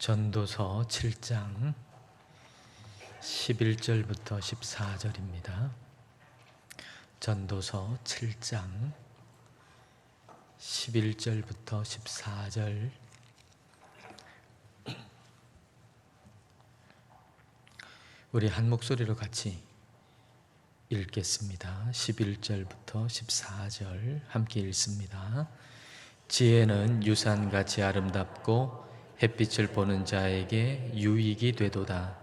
전도서 7장 11절부터 14절입니다. 전도서 7장 11절부터 14절. 우리 한 목소리로 같이 읽겠습니다. 11절부터 14절 함께 읽습니다. 지혜는 유산같이 아름답고 햇빛을 보는 자에게 유익이 되도다.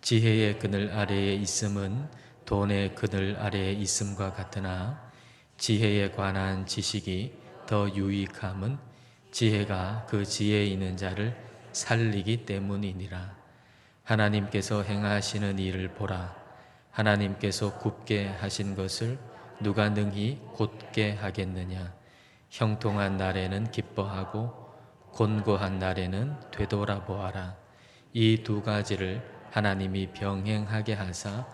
지혜의 그늘 아래에 있음은 돈의 그늘 아래에 있음과 같으나 지혜에 관한 지식이 더 유익함은 지혜가 그 지혜에 있는 자를 살리기 때문이니라. 하나님께서 행하시는 일을 보라. 하나님께서 굽게 하신 것을 누가 능히 곧게 하겠느냐. 형통한 날에는 기뻐하고 곤고한 날에는 되돌아보아라. 이 두 가지를 하나님이 병행하게 하사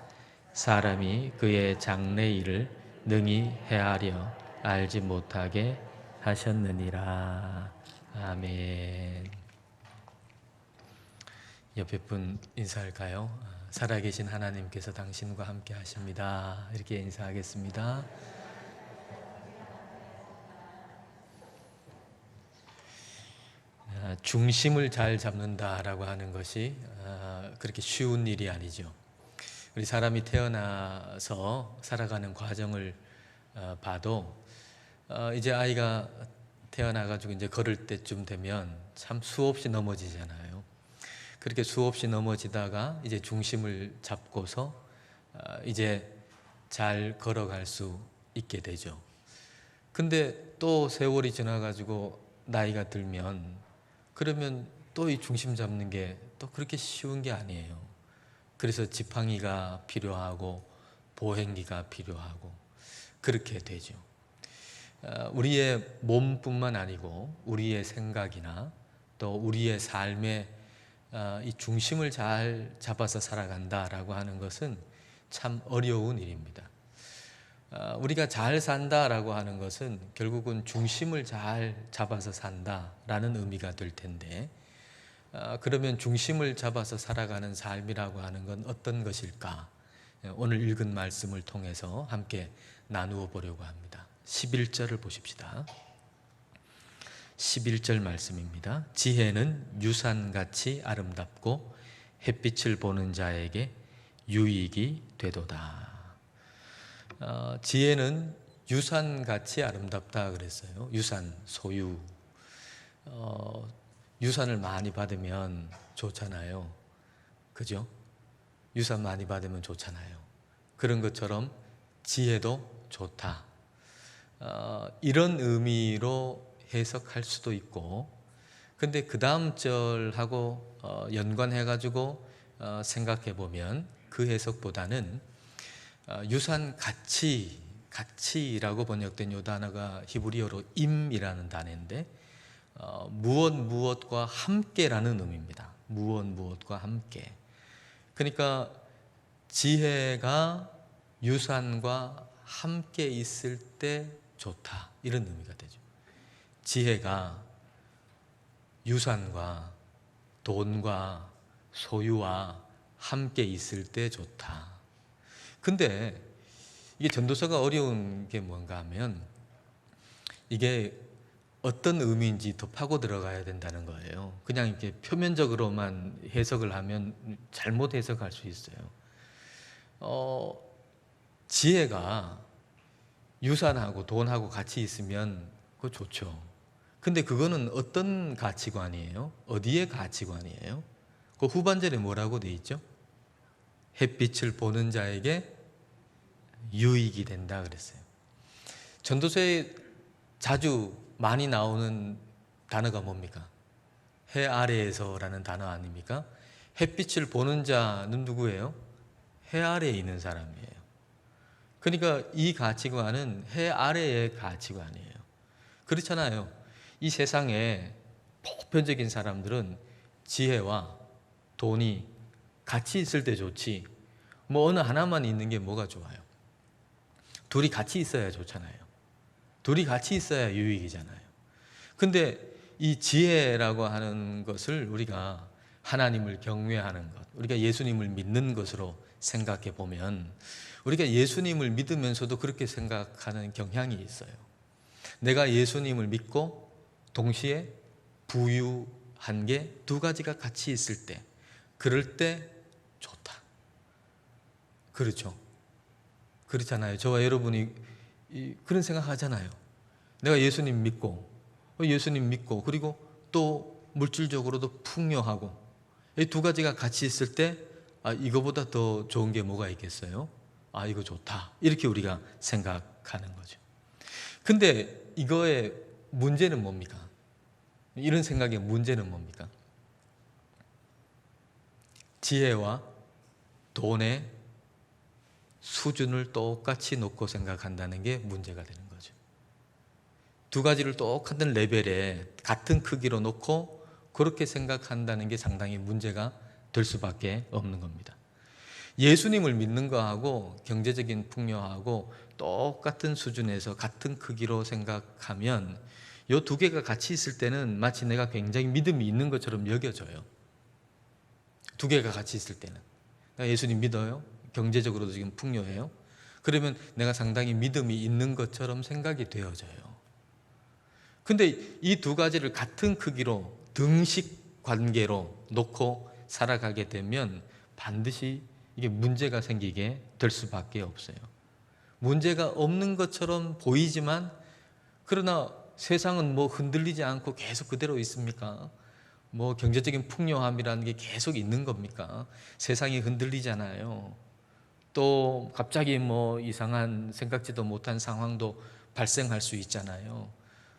사람이 그의 장래 일을 능히 헤아려 알지 못하게 하셨느니라. 아멘. 옆에 분 인사할까요? 살아계신 하나님께서 당신과 함께 하십니다. 이렇게 인사하겠습니다. 중심을 잘 잡는다라고 하는 것이 그렇게 쉬운 일이 아니죠. 우리 사람이 태어나서 살아가는 과정을 봐도 이제 아이가 태어나가지고 이제 걸을 때쯤 되면 참 수없이 넘어지잖아요. 그렇게 수없이 넘어지다가 이제 중심을 잡고서 이제 잘 걸어갈 수 있게 되죠. 근데 또 세월이 지나가지고 나이가 들면 그러면 또 이 중심 잡는 게 또 그렇게 쉬운 게 아니에요. 그래서 지팡이가 필요하고 보행기가 필요하고 그렇게 되죠. 우리의 몸뿐만 아니고 우리의 생각이나 또 우리의 삶의 이 중심을 잘 잡아서 살아간다라고 하는 것은 참 어려운 일입니다. 우리가 잘 산다라고 하는 것은 결국은 중심을 잘 잡아서 산다라는 의미가 될 텐데, 그러면 중심을 잡아서 살아가는 삶이라고 하는 건 어떤 것일까? 오늘 읽은 말씀을 통해서 함께 나누어 보려고 합니다. 11절을 보십시다. 11절 말씀입니다. 지혜는 유산같이 아름답고 햇빛을 보는 자에게 유익이 되도다. 지혜는 유산같이 아름답다 그랬어요. 유산, 소유. 유산을 많이 받으면 좋잖아요. 그죠? 유산 많이 받으면 좋잖아요. 그런 것처럼 지혜도 좋다. 이런 의미로 해석할 수도 있고, 근데 그 다음 절하고 연관해가지고 생각해 보면 그 해석보다는 유산 가치라고 번역된 이 단어가 히브리어로 임이라는 단어인데 무엇과 함께라는 의미입니다. 무엇과 함께. 그러니까 지혜가 유산과 함께 있을 때 좋다, 이런 의미가 되죠. 지혜가 유산과 돈과 소유와 함께 있을 때 좋다. 근데 이게 전도서가 어려운 게 뭔가 하면 이게 어떤 의미인지 더 파고 들어가야 된다는 거예요. 그냥 이렇게 표면적으로만 해석을 하면 잘못 해석할 수 있어요. 지혜가 유산하고 돈하고 같이 있으면 그거 좋죠. 근데 그거는 어떤 가치관이에요? 어디의 가치관이에요? 그 후반절에 뭐라고 돼 있죠? 햇빛을 보는 자에게 유익이 된다 그랬어요. 전도서에 자주 많이 나오는 단어가 뭡니까? 해 아래에서라는 단어 아닙니까? 햇빛을 보는 자는 누구예요? 해 아래에 있는 사람이에요. 그러니까 이 가치관은 해 아래의 가치관이에요. 그렇잖아요. 이 세상에 보편적인 사람들은 지혜와 돈이 같이 있을 때 좋지, 뭐 어느 하나만 있는 게 뭐가 좋아요? 둘이 같이 있어야 좋잖아요. 둘이 같이 있어야 유익이잖아요. 근데 이 지혜라고 하는 것을 우리가 하나님을 경외하는 것, 우리가 예수님을 믿는 것으로 생각해 보면 우리가 예수님을 믿으면서도 그렇게 생각하는 경향이 있어요. 내가 예수님을 믿고 동시에 부유한 게 두 가지가 같이 있을 때, 그럴 때 좋다. 그렇죠? 그렇잖아요. 저와 여러분이 그런 생각 하잖아요. 내가 예수님 믿고 그리고 또 물질적으로도 풍요하고 이 두 가지가 같이 있을 때 이거보다 더 좋은 게 뭐가 있겠어요? 이거 좋다. 이렇게 우리가 생각하는 거죠. 근데 이거의 문제는 뭡니까? 이런 생각의 문제는 뭡니까? 지혜와 돈의 수준을 똑같이 놓고 생각한다는 게 문제가 되는 거죠. 두 가지를 똑같은 레벨에 같은 크기로 놓고 그렇게 생각한다는 게 상당히 문제가 될 수밖에 없는 겁니다. 예수님을 믿는 거하고 경제적인 풍요하고 똑같은 수준에서 같은 크기로 생각하면 이 두 개가 같이 있을 때는 마치 내가 굉장히 믿음이 있는 것처럼 여겨져요. 두 개가 같이 있을 때는. 내가 예수님 믿어요? 경제적으로도 지금 풍요해요? 그러면 내가 상당히 믿음이 있는 것처럼 생각이 되어져요. 근데 이 두 가지를 같은 크기로 등식 관계로 놓고 살아가게 되면 반드시 이게 문제가 생기게 될 수밖에 없어요. 문제가 없는 것처럼 보이지만 그러나 세상은 뭐 흔들리지 않고 계속 그대로 있습니까? 뭐 경제적인 풍요함이라는 게 계속 있는 겁니까? 세상이 흔들리잖아요. 또 갑자기 뭐 이상한 생각지도 못한 상황도 발생할 수 있잖아요.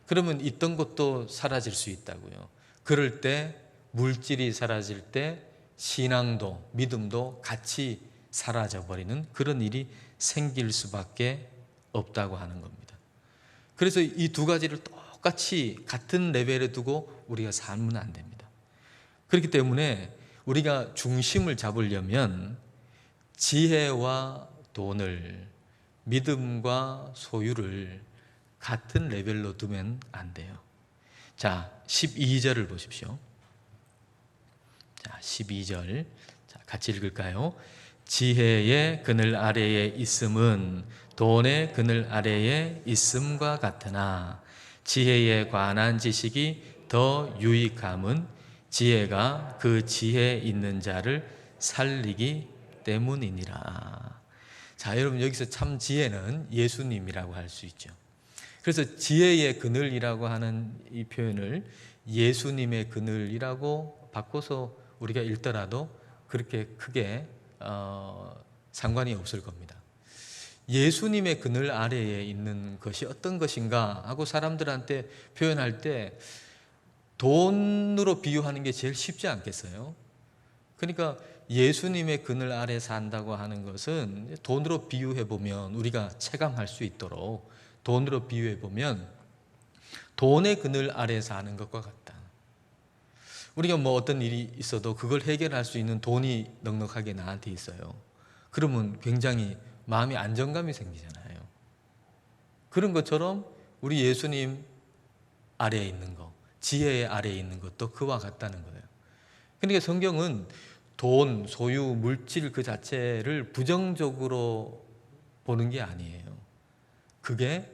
그러면 있던 것도 사라질 수 있다고요. 그럴 때 물질이 사라질 때 신앙도 믿음도 같이 사라져버리는 그런 일이 생길 수밖에 없다고 하는 겁니다. 그래서 이 두 가지를 똑같이 같은 레벨에 두고 우리가 살면 안 됩니다. 그렇기 때문에 우리가 중심을 잡으려면 지혜와 돈을, 믿음과 소유를 같은 레벨로 두면 안 돼요. 자, 12절을 보십시오. 자, 12절. 자, 같이 읽을까요? 지혜의 그늘 아래에 있음은 돈의 그늘 아래에 있음과 같으나 지혜에 관한 지식이 더 유익함은 지혜가 그 지혜 있는 자를 살리기 때문이니라. 자, 여러분 여기서 참 지혜는 예수님이라고 할 수 있죠. 그래서 지혜의 그늘이라고 하는 이 표현을 예수님의 그늘이라고 바꿔서 우리가 읽더라도 그렇게 크게 상관이 없을 겁니다. 예수님의 그늘 아래에 있는 것이 어떤 것인가 하고 사람들한테 표현할 때 돈으로 비유하는 게 제일 쉽지 않겠어요? 그러니까 예수님의 그늘 아래 산다고 하는 것은 돈으로 비유해 보면 우리가 체감할 수 있도록 돈으로 비유해 보면 돈의 그늘 아래 사는 것과 같다. 우리가 뭐 어떤 일이 있어도 그걸 해결할 수 있는 돈이 넉넉하게 나한테 있어요. 그러면 굉장히 마음의 안정감이 생기잖아요. 그런 것처럼 우리 예수님 아래에 있는 것, 지혜의 아래에 있는 것도 그와 같다는 거예요. 그러니까 성경은 돈, 소유, 물질 그 자체를 부정적으로 보는 게 아니에요. 그게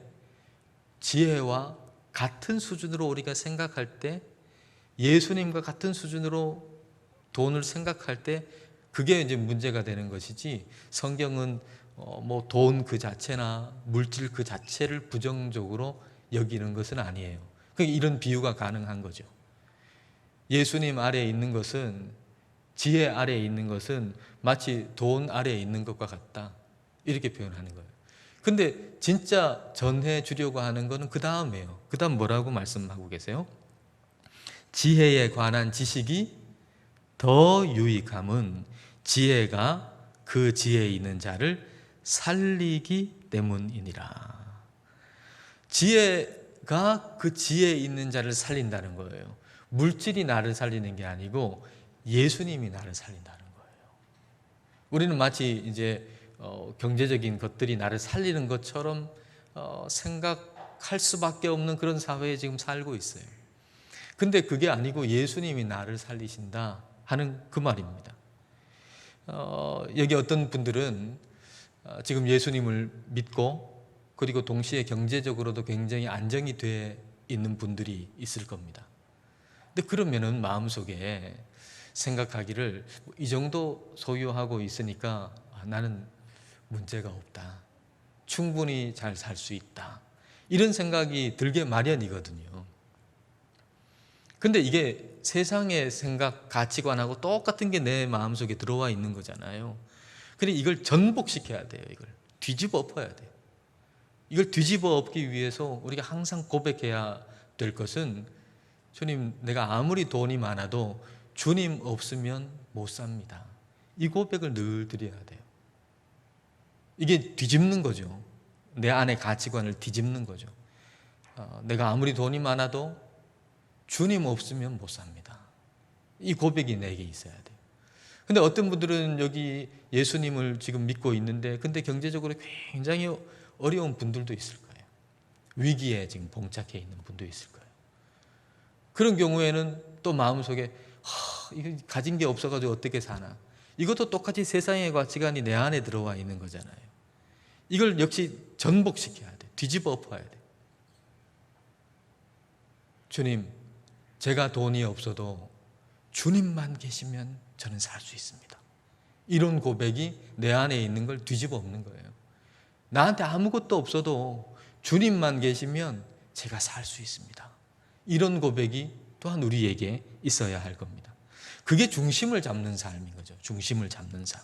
지혜와 같은 수준으로 우리가 생각할 때, 예수님과 같은 수준으로 돈을 생각할 때 그게 이제 문제가 되는 것이지, 성경은 뭐 돈 그 자체나 물질 그 자체를 부정적으로 여기는 것은 아니에요. 그러니까 이런 비유가 가능한 거죠. 예수님 아래에 있는 것은, 지혜 아래에 있는 것은 마치 돈 아래에 있는 것과 같다, 이렇게 표현하는 거예요. 근데 진짜 전해 주려고 하는 것은 그 다음이에요. 그 다음 뭐라고 말씀하고 계세요? 지혜에 관한 지식이 더 유익함은 지혜가 그 지혜에 있는 자를 살리기 때문이니라. 지혜가 그 지혜에 있는 자를 살린다는 거예요. 물질이 나를 살리는 게 아니고 예수님이 나를 살린다는 거예요. 우리는 마치 이제 경제적인 것들이 나를 살리는 것처럼 생각할 수밖에 없는 그런 사회에 지금 살고 있어요. 근데 그게 아니고 예수님이 나를 살리신다 하는 그 말입니다. 여기 어떤 분들은 지금 예수님을 믿고 그리고 동시에 경제적으로도 굉장히 안정이 돼 있는 분들이 있을 겁니다. 근데 그러면은 마음속에 생각하기를 이 정도 소유하고 있으니까 나는 문제가 없다. 충분히 잘 살 수 있다. 이런 생각이 들게 마련이거든요. 근데 이게 세상의 생각, 가치관하고 똑같은 게 내 마음속에 들어와 있는 거잖아요. 그래 이걸 전복시켜야 돼요. 이걸 뒤집어 엎어야 돼요. 이걸 뒤집어 엎기 위해서 우리가 항상 고백해야 될 것은 주님, 내가 아무리 돈이 많아도 주님 없으면 못 삽니다. 이 고백을 늘 드려야 돼요. 이게 뒤집는 거죠. 내 안의 가치관을 뒤집는 거죠. 내가 아무리 돈이 많아도 주님 없으면 못 삽니다. 이 고백이 내게 있어야 돼요. 근데 어떤 분들은 여기 예수님을 지금 믿고 있는데 근데 경제적으로 굉장히 어려운 분들도 있을 거예요. 위기에 지금 봉착해 있는 분도 있을 거예요. 그런 경우에는 또 마음속에 이거 가진 게 없어가지고 어떻게 사나. 이것도 똑같이 세상의 가치관이 내 안에 들어와 있는 거잖아요. 이걸 역시 전복시켜야 돼. 뒤집어 엎어야 돼. 주님, 제가 돈이 없어도 주님만 계시면 저는 살 수 있습니다. 이런 고백이 내 안에 있는 걸 뒤집어 엎는 거예요. 나한테 아무것도 없어도 주님만 계시면 제가 살 수 있습니다. 이런 고백이 또한 우리에게 있어야 할 겁니다. 그게 중심을 잡는 삶인 거죠. 중심을 잡는 삶.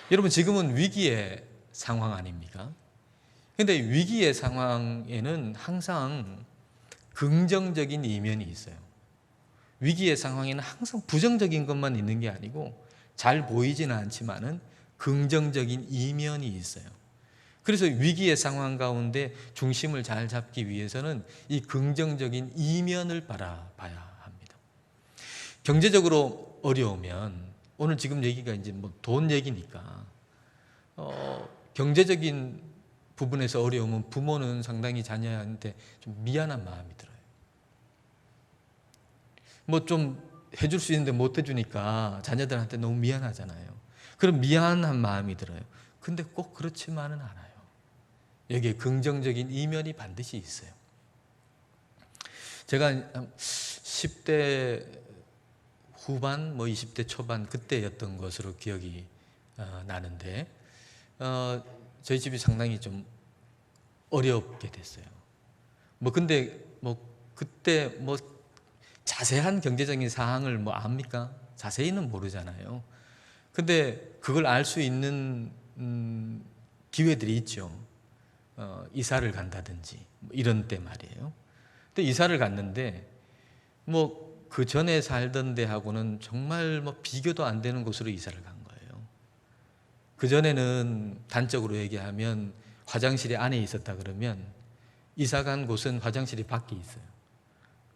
여러분 지금은 위기의 상황 아닙니까? 근데 위기의 상황에는 항상 긍정적인 이면이 있어요. 위기의 상황에는 항상 부정적인 것만 있는 게 아니고 잘 보이지는 않지만은 긍정적인 이면이 있어요. 그래서 위기의 상황 가운데 중심을 잘 잡기 위해서는 이 긍정적인 이면을 바라봐야 합니다. 경제적으로 어려우면 오늘 지금 얘기가 이제 뭐 돈 얘기니까 경제적인 부분에서 어려우면 부모는 상당히 자녀한테 좀 미안한 마음이 들어요. 뭐 좀 해줄 수 있는데 못 해주니까 자녀들한테 너무 미안하잖아요. 그럼 미안한 마음이 들어요. 근데 꼭 그렇지만은 않아요. 여기에 긍정적인 이면이 반드시 있어요. 제가 10대 후반, 뭐 20대 초반 그때였던 것으로 기억이 나는데 저희 집이 상당히 좀 어렵게 됐어요. 뭐 근데 뭐 그때 뭐 자세한 경제적인 사항을 뭐 압니까? 자세히는 모르잖아요. 근데 그걸 알 수 있는 기회들이 있죠. 이사를 간다든지 뭐 이런 때 말이에요. 근데 이사를 갔는데 뭐 그 전에 살던 데하고는 정말 뭐 비교도 안 되는 곳으로 이사를 간 거예요. 그 전에는 단적으로 얘기하면 화장실이 안에 있었다 그러면 이사 간 곳은 화장실이 밖에 있어요.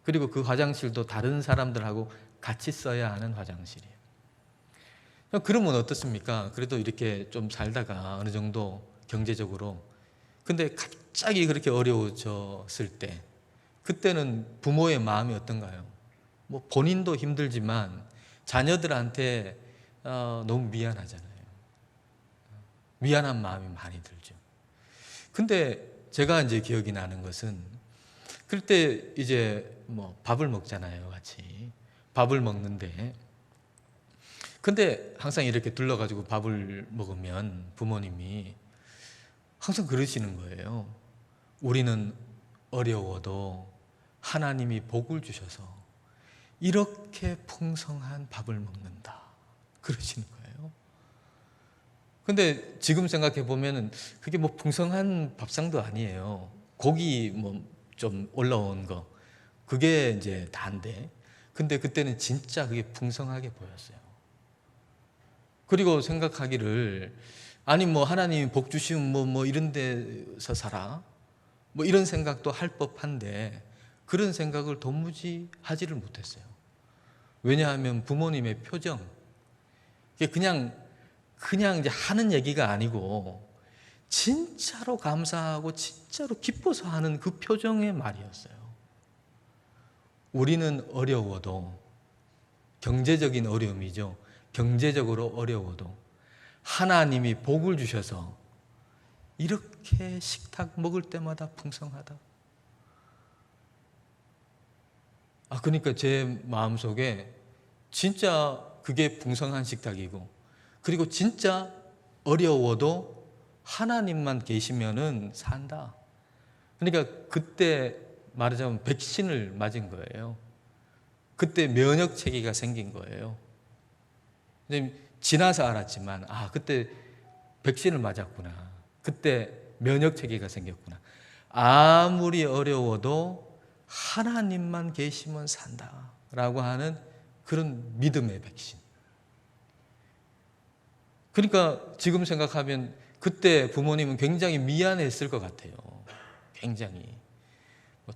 그리고 그 화장실도 다른 사람들하고 같이 써야 하는 화장실이에요. 그러면 어떻습니까? 그래도 이렇게 좀 살다가 어느 정도 경제적으로 근데 갑자기 그렇게 어려워졌을 때 그때는 부모의 마음이 어떤가요? 뭐 본인도 힘들지만 자녀들한테 너무 미안하잖아요. 미안한 마음이 많이 들죠. 근데 제가 이제 기억이 나는 것은 그때 이제 뭐 밥을 먹잖아요, 같이. 밥을 먹는데 근데 항상 이렇게 둘러가지고 밥을 먹으면 부모님이 항상 그러시는 거예요. 우리는 어려워도 하나님이 복을 주셔서 이렇게 풍성한 밥을 먹는다. 그러시는 거예요. 근데 지금 생각해 보면은 그게 뭐 풍성한 밥상도 아니에요. 고기 뭐 좀 올라온 거. 그게 이제 다인데. 근데 그때는 진짜 그게 풍성하게 보였어요. 그리고 생각하기를 아니 뭐 하나님이 복 주시면 뭐 이런 데서 살아. 뭐 이런 생각도 할 법한데 그런 생각을 도무지 하지를 못했어요. 왜냐하면 부모님의 표정, 그냥 이제 하는 얘기가 아니고 진짜로 감사하고 진짜로 기뻐서 하는 그 표정의 말이었어요. 우리는 어려워도 경제적인 어려움이죠. 경제적으로 어려워도 하나님이 복을 주셔서 이렇게 식탁 먹을 때마다 풍성하다. 그러니까 제 마음속에 진짜 그게 풍성한 식탁이고, 그리고 진짜 어려워도 하나님만 계시면은 산다. 그러니까 그때 말하자면 백신을 맞은 거예요. 그때 면역 체계가 생긴 거예요. 지나서 알았지만 그때 백신을 맞았구나. 그때 면역 체계가 생겼구나. 아무리 어려워도 하나님만 계시면 산다라고 하는 그런 믿음의 백신. 그러니까 지금 생각하면 그때 부모님은 굉장히 미안했을 것 같아요. 굉장히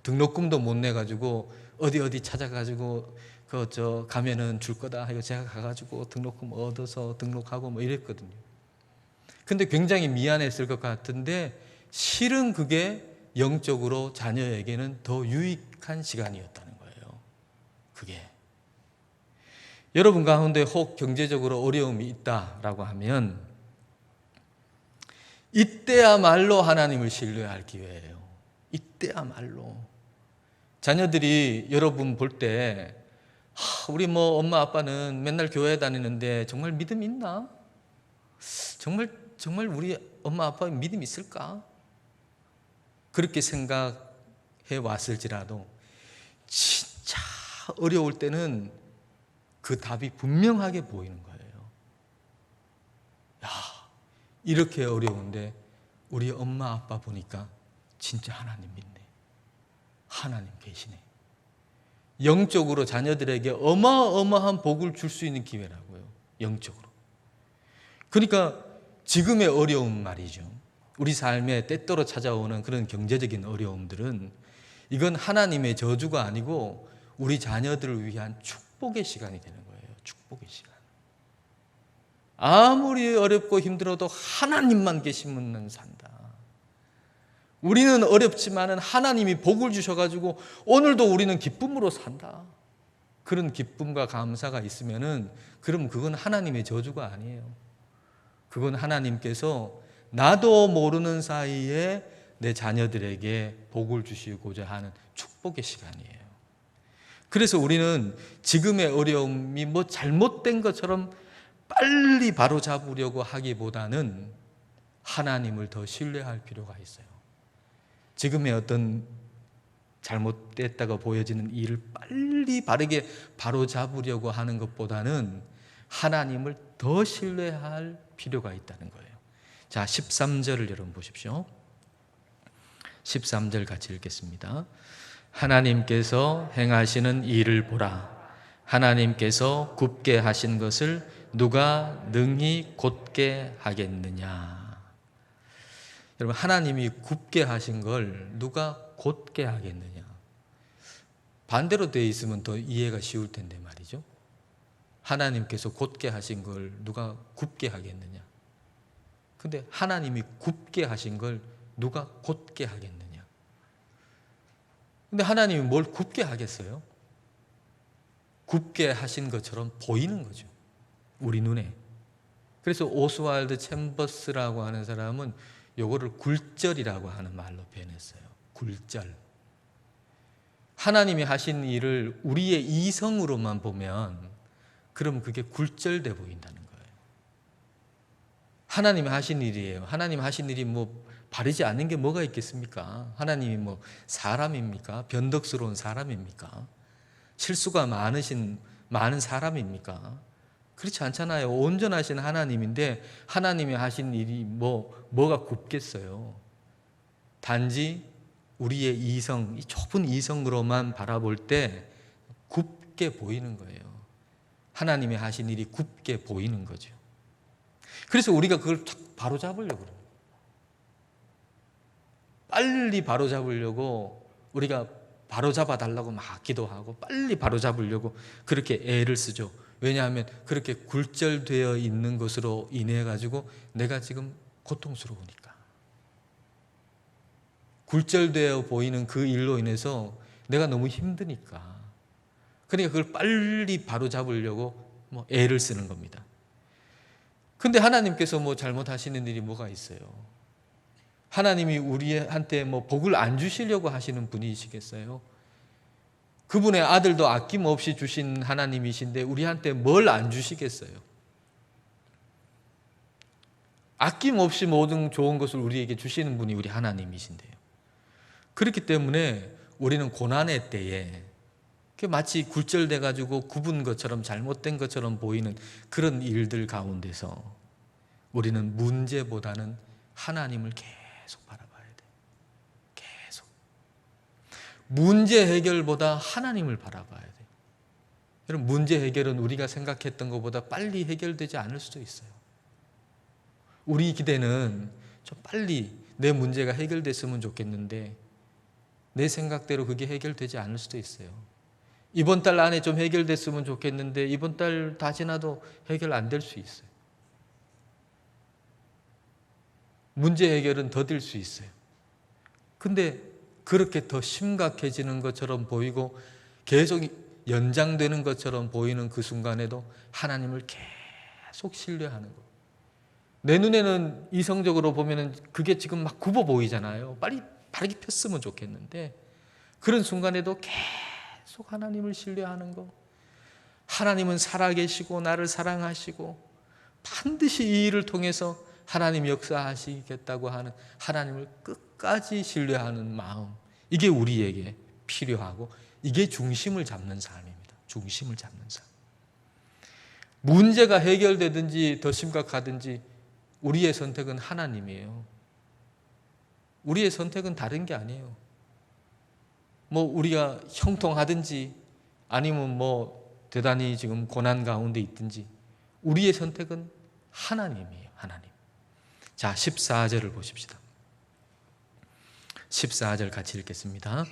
등록금도 못 내가지고 어디 찾아가지고 가면은 줄 거다 하고 제가 가가지고 등록금 얻어서 등록하고 뭐 이랬거든요. 근데 굉장히 미안했을 것 같은데 실은 그게 영적으로 자녀에게는 더 유익한 시간이었다는 거예요. 그게. 여러분 가운데 혹 경제적으로 어려움이 있다라고 하면 이때야말로 하나님을 신뢰할 기회예요. 이때야말로. 자녀들이 여러분 볼 때 우리 엄마 아빠는 맨날 교회 다니는데 정말 믿음 있나? 정말 우리 엄마 아빠에 믿음 있을까? 그렇게 생각해 왔을지라도 진짜 어려울 때는 그 답이 분명하게 보이는 거예요. 이렇게 어려운데 우리 엄마 아빠 보니까 진짜 하나님 믿네. 하나님 계시네. 영적으로 자녀들에게 어마어마한 복을 줄 수 있는 기회라고요. 영적으로. 그러니까 지금의 어려움 말이죠. 우리 삶에 때때로 찾아오는 그런 경제적인 어려움들은 이건 하나님의 저주가 아니고 우리 자녀들을 위한 축복의 시간이 되는 거예요. 축복의 시간. 아무리 어렵고 힘들어도 하나님만 계시면 산다. 우리는 어렵지만은 하나님이 복을 주셔가지고 오늘도 우리는 기쁨으로 산다. 그런 기쁨과 감사가 있으면은 그럼 그건 하나님의 저주가 아니에요. 그건 하나님께서 나도 모르는 사이에 내 자녀들에게 복을 주시고자 하는 축복의 시간이에요. 그래서 우리는 지금의 어려움이 잘못된 것처럼 빨리 바로잡으려고 하기보다는 하나님을 더 신뢰할 필요가 있어요. 지금의 어떤 잘못됐다고 보여지는 일을 빨리 바르게 바로잡으려고 하는 것보다는 하나님을 더 신뢰할 필요가 있다는 거예요. 자, 13절을 여러분 보십시오. 13절 같이 읽겠습니다. 하나님께서 행하시는 일을 보라. 하나님께서 굽게 하신 것을 누가 능히 곧게 하겠느냐. 여러분, 하나님이 굽게 하신 걸 누가 곧게 하겠느냐. 반대로 되어 있으면 더 이해가 쉬울 텐데 말이죠. 하나님께서 곧게 하신 걸 누가 굽게 하겠느냐. 근데 하나님이 굽게 하신 걸 누가 곧게 하겠느냐. 근데 하나님이 뭘 굽게 하겠어요? 굽게 하신 것처럼 보이는 거죠. 우리 눈에. 그래서 오스왈드 챔버스라고 하는 사람은 요거를 굴절이라고 하는 말로 표현했어요. 굴절. 하나님이 하신 일을 우리의 이성으로만 보면 그럼 그게 굴절돼 보인다는 거예요. 하나님이 하신 일이에요. 하나님 하신 일이 바르지 않는 게 뭐가 있겠습니까? 하나님이 사람입니까? 변덕스러운 사람입니까? 실수가 많은 사람입니까? 그렇지 않잖아요. 온전하신 하나님인데 하나님이 하신 일이 뭐가 굽겠어요. 단지 우리의 이성, 이 좁은 이성으로만 바라볼 때 굽게 보이는 거예요. 하나님이 하신 일이 굽게 보이는 거죠. 그래서 우리가 그걸 바로잡으려고 그래요. 빨리 바로잡으려고 우리가 바로잡아 달라고 막 기도하고 빨리 바로잡으려고 그렇게 애를 쓰죠. 왜냐하면 그렇게 굴절되어 있는 것으로 인해 가지고 내가 지금 고통스러우니까. 굴절되어 보이는 그 일로 인해서 내가 너무 힘드니까. 그러니까 그걸 빨리 바로 잡으려고 뭐 애를 쓰는 겁니다. 근데 하나님께서 뭐 잘못하시는 일이 뭐가 있어요? 하나님이 우리한테 뭐 복을 안 주시려고 하시는 분이시겠어요? 그분의 아들도 아낌없이 주신 하나님이신데 우리한테 뭘 안 주시겠어요? 아낌없이 모든 좋은 것을 우리에게 주시는 분이 우리 하나님이신데요. 그렇기 때문에 우리는 고난의 때에 마치 굴절돼가지고 굽은 것처럼 잘못된 것처럼 보이는 그런 일들 가운데서 우리는 문제보다는 하나님을 계속 바라봐야 돼요. 계속. 문제 해결보다 하나님을 바라봐야 돼요. 여러분, 문제 해결은 우리가 생각했던 것보다 빨리 해결되지 않을 수도 있어요. 우리 기대는 좀 빨리 내 문제가 해결됐으면 좋겠는데 내 생각대로 그게 해결되지 않을 수도 있어요. 이번 달 안에 좀 해결됐으면 좋겠는데 이번 달 다 지나도 해결 안 될 수 있어요. 문제 해결은 더딜 수 있어요. 근데 그렇게 더 심각해지는 것처럼 보이고 계속 연장되는 것처럼 보이는 그 순간에도 하나님을 계속 신뢰하는 거예요. 내 눈에는 이성적으로 보면은 그게 지금 막 굽어 보이잖아요. 빨리 폈으면 좋겠는데 그런 순간에도 계속 하나님을 신뢰하는 거. 하나님은 살아계시고 나를 사랑하시고 반드시 이 일을 통해서 하나님 역사하시겠다고 하는 하나님을 끝까지 신뢰하는 마음, 이게 우리에게 필요하고 이게 중심을 잡는 삶입니다. 중심을 잡는 삶. 문제가 해결되든지 더 심각하든지 우리의 선택은 하나님이에요. 우리의 선택은 다른 게 아니에요. 뭐 우리가 형통하든지 아니면 뭐 대단히 지금 고난 가운데 있든지 우리의 선택은 하나님이에요. 하나님. 자, 14절을 보십시다. 14절 같이 읽겠습니다.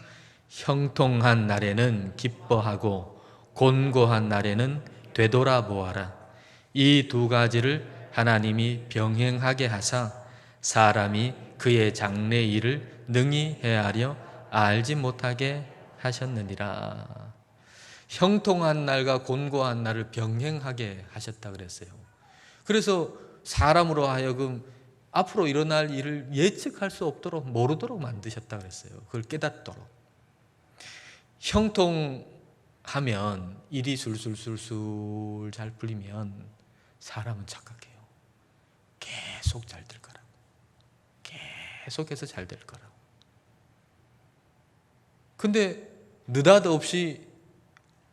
형통한 날에는 기뻐하고 곤고한 날에는 되돌아보아라. 이 두 가지를 하나님이 병행하게 하사 사람이 그의 장래 일을 능히 헤아려 알지 못하게 하셨느니라. 형통한 날과 곤고한 날을 병행하게 하셨다 그랬어요. 그래서 사람으로 하여금 앞으로 일어날 일을 예측할 수 없도록 모르도록 만드셨다 그랬어요. 그걸 깨닫도록. 형통하면 일이 술술술술 잘 풀리면 사람은 착각해요. 계속 잘 될 거라고. 계속해서 잘 될 거라고. 근데 느닷없이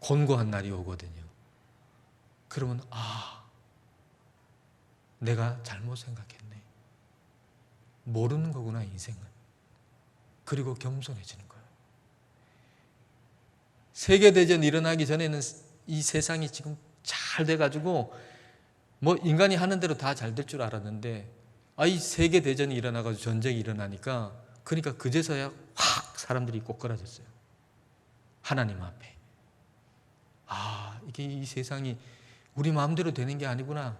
곤고한 날이 오거든요. 그러면 내가 잘못 생각했네. 모르는 거구나, 인생은. 그리고 겸손해지는 거예요. 세계대전 일어나기 전에는 이 세상이 지금 잘 돼가지고 뭐 인간이 하는 대로 다 잘 될 줄 알았는데 이 세계대전이 일어나가지고 전쟁이 일어나니까 그러니까 그제서야 확 사람들이 꼬꾸라졌어요. 하나님 앞에. 이게 이 세상이 우리 마음대로 되는 게 아니구나.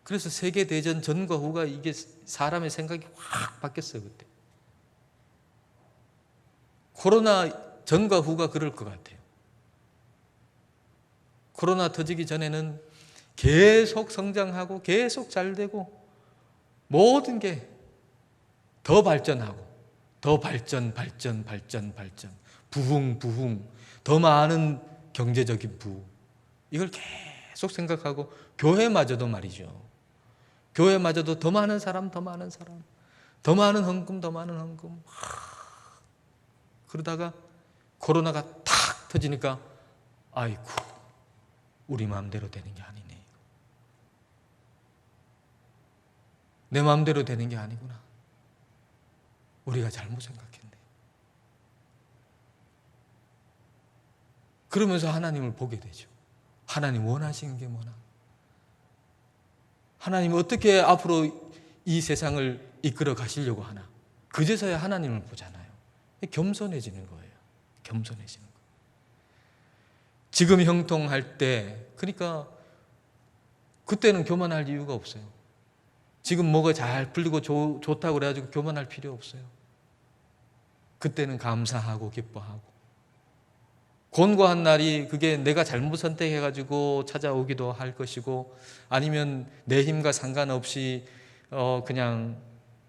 그래서 세계대전 전과 후가 이게 사람의 생각이 확 바뀌었어요, 그때. 코로나 전과 후가 그럴 것 같아요. 코로나 터지기 전에는 계속 성장하고 계속 잘 되고 모든 게 더 발전하고 더 발전, 부흥, 더 많은 경제적인 부흥. 이걸 계속 생각하고 교회마저도 말이죠. 교회마저도 더 많은 사람, 더 많은 헌금. 그러다가 코로나가 탁 터지니까 아이고, 우리 마음대로 되는 게 아니네. 내 마음대로 되는 게 아니구나. 우리가 잘못 생각했네. 그러면서 하나님을 보게 되죠. 하나님 원하시는 게 뭐나? 하나님이 어떻게 앞으로 이 세상을 이끌어 가시려고 하나? 그제서야 하나님을 보잖아요. 겸손해지는 거예요. 겸손해지는 거예요. 지금 형통할 때, 그러니까 그때는 교만할 이유가 없어요. 지금 뭐가 잘 풀리고 좋다고 그래가지고 교만할 필요 없어요. 그때는 감사하고 기뻐하고 곤고한 날이 그게 내가 잘못 선택해가지고 찾아오기도 할 것이고, 아니면 내 힘과 상관없이 그냥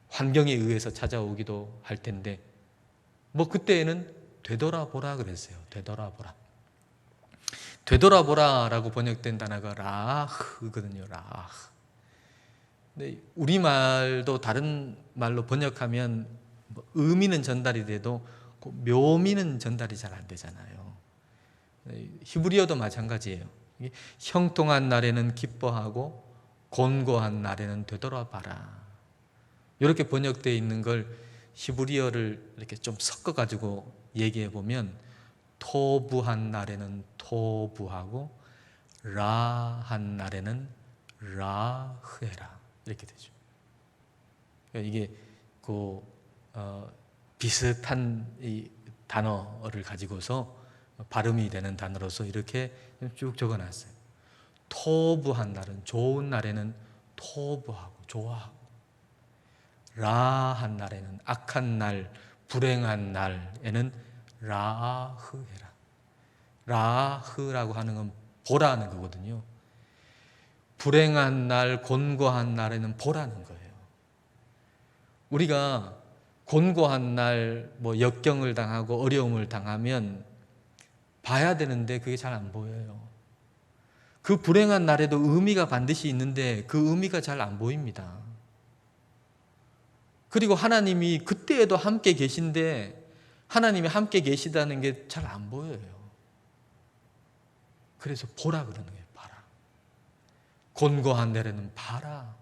환경에 의해서 찾아오기도 할 텐데, 뭐 그때에는 되돌아보라 그랬어요. 되돌아보라. 되돌아보라라고 번역된 단어가 라흐거든요. 라흐. 근데 우리말도 다른 말로 번역하면 의미는 전달이 돼도 묘미는 전달이 잘 안 되잖아요. 히브리어도 마찬가지예요. 형통한 날에는 기뻐하고 곤고한 날에는 되돌아봐라. 이렇게 번역되어 있는 걸 히브리어를 이렇게 좀 섞어가지고 얘기해 보면, 토부한 날에는 토부하고 라한 날에는 라흐해라, 이렇게 되죠. 이게 비슷한 이 단어를 가지고서 발음이 되는 단어로서 이렇게 쭉 적어놨어요. 토부한 날은, 좋은 날에는 토부하고 좋아하고, 라한 날에는, 악한 날, 불행한 날에는 라흐해라. 라흐라고 하는 건 보라는 거거든요. 불행한 날, 곤고한 날에는 보라는 거예요. 우리가 곤고한 날, 역경을 당하고 어려움을 당하면 봐야 되는데 그게 잘 안 보여요. 그 불행한 날에도 의미가 반드시 있는데 그 의미가 잘 안 보입니다. 그리고 하나님이 그때에도 함께 계신데 하나님이 함께 계시다는 게 잘 안 보여요. 그래서 보라 그러는 거예요. 봐라. 곤고한 날에는 봐라.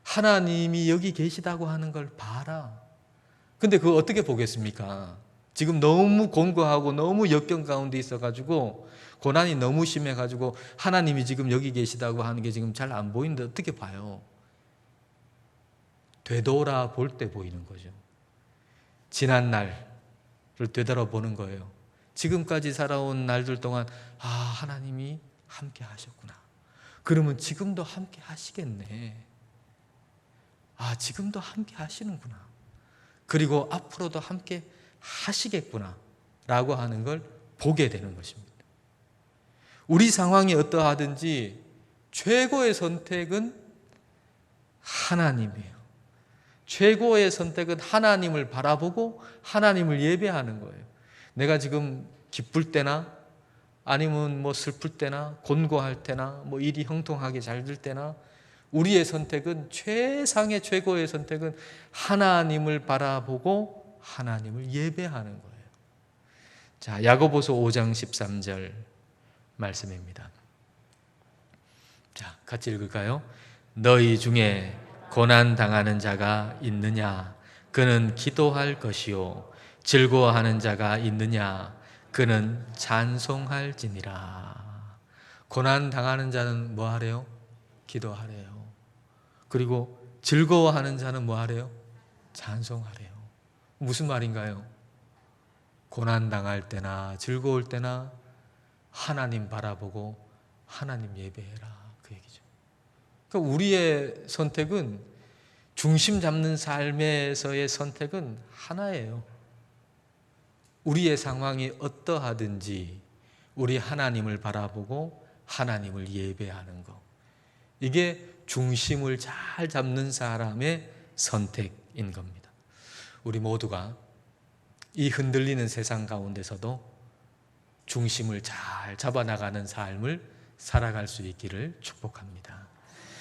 하나님이 여기 계시다고 하는 걸 봐라. 근데 그거 어떻게 보겠습니까? 지금 너무 곤고하고 너무 역경 가운데 있어가지고 고난이 너무 심해가지고 하나님이 지금 여기 계시다고 하는 게 지금 잘 안 보이는데 어떻게 봐요? 되돌아볼 때 보이는 거죠. 지난 날을 되돌아보는 거예요. 지금까지 살아온 날들 동안 하나님이 함께 하셨구나. 그러면 지금도 함께 하시겠네. 지금도 함께 하시는구나. 그리고 앞으로도 함께 하시겠구나 라고 하는 걸 보게 되는 것입니다. 우리 상황이 어떠하든지 최고의 선택은 하나님이에요. 최고의 선택은 하나님을 바라보고 하나님을 예배하는 거예요. 내가 지금 기쁠 때나 아니면 슬플 때나 곤고할 때나 일이 형통하게 잘 될 때나 우리의 선택은, 최상의 최고의 선택은 하나님을 바라보고 하나님을 예배하는 거예요. 자, 야고보서 5장 13절 말씀입니다. 자, 같이 읽을까요? 너희 중에 고난 당하는 자가 있느냐? 그는 기도할 것이요. 즐거워하는 자가 있느냐? 그는 찬송할지니라. 고난 당하는 자는 뭐 하래요? 기도하래요. 그리고 즐거워하는 자는 뭐 하래요? 찬송하래요. 무슨 말인가요? 고난 당할 때나 즐거울 때나 하나님 바라보고 하나님 예배해라, 그 얘기죠. 그러니까 우리의 선택은, 중심 잡는 삶에서의 선택은 하나예요. 우리의 상황이 어떠하든지 우리 하나님을 바라보고 하나님을 예배하는 것, 이게 중심을 잘 잡는 사람의 선택인 겁니다. 우리 모두가 이 흔들리는 세상 가운데서도 중심을 잘 잡아나가는 삶을 살아갈 수 있기를 축복합니다.